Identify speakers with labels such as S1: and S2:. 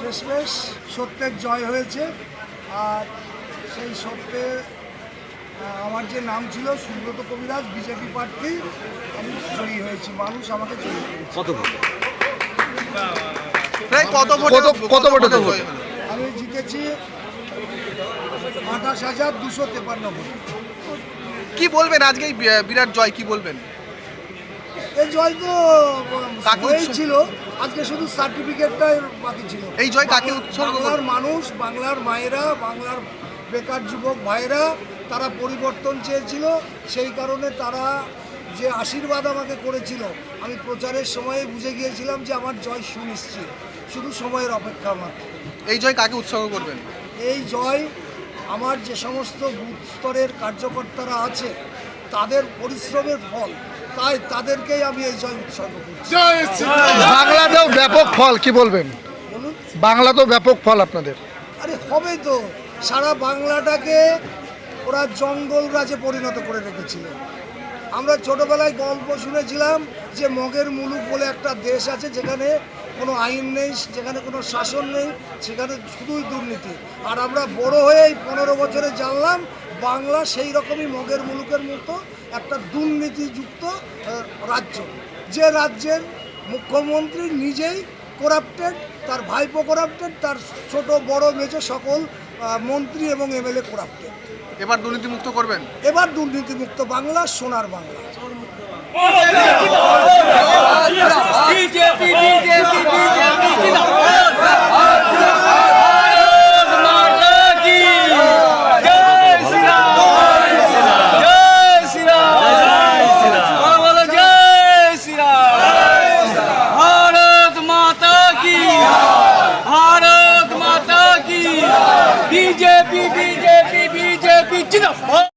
S1: শেষমেশ সত্যের জয় হয়েছে। আর সেই সত্যে আমার যে নাম ছিল সুব্রত কবিরাজ, বিজেপি প্রার্থী, আমি জয়ী হয়েছি। মানুষ আমাকে জয়ী করেছে।
S2: কত ভোটে
S1: আমি জিতেছি 28,253 ভোট।
S2: কি বলবেন আজকে এই বিরাট জয়, কি বলবেন?
S1: এই জয় তো হয়েছিল, আজকে শুধু সার্টিফিকেটটা বাকি ছিল।
S2: এই জয় কাকে উৎসর্গ?
S1: বাংলার মানুষ, বাংলার মায়েরা, বাংলার বেকার যুবক ভাইরা, তারা পরিবর্তন চেয়েছিল। সেই কারণে তারা যে আশীর্বাদ আমাকে করেছিল, আমি প্রচারের সময়ে বুঝে গিয়েছিলাম যে আমার জয় সুনিশ্চিত, শুধু সময়ের অপেক্ষা মাত্র।
S2: এই জয় কাকে উৎসর্গ করবেন?
S1: এই জয় আমার যে সমস্ত বুথ স্তরের কার্যকর্তারা আছে, তাদের পরিশ্রমের ফল, তাই তাদেরকেই আমি এই জয় উৎসর্গ করছি।
S3: বাংলাতেও ব্যাপক ফল, কি বলবেন?
S1: বলুন।
S3: বাংলাতেও ব্যাপক ফল আপনাদের।
S1: আরে হবে তো, সারা বাংলাটাকে ওরা জঙ্গল রাজে পরিণত করে রেখেছিল। আমরা ছোটবেলায় গল্প শুনেছিলাম যে মগের মুলুক বলে একটা দেশ আছে, যেখানে কোনো আইন নেই, যেখানে কোনো শাসন নেই, সেখানে শুধুই দুর্নীতি। আর আমরা বড় হয়ে এই 15 বছরে জানলাম বাংলা সেই রকমই মগের মুলুকের মতো একটা দুর্নীতিযুক্ত রাজ্য, যে রাজ্যের মুখ্যমন্ত্রী নিজেই করাপ্টেড, তার ভাইপো করাপ্টেড, তার ছোট বড় মেজো সকল মন্ত্রী এবং এমএলএ করাপ্টেড।
S2: এবার দুর্নীতিমুক্ত করবেন?
S1: এবার দুর্নীতিমুক্ত বাংলা, সোনার বাংলা।
S4: बीजेपी बीजेपी बीजेपी जिंदाबाद।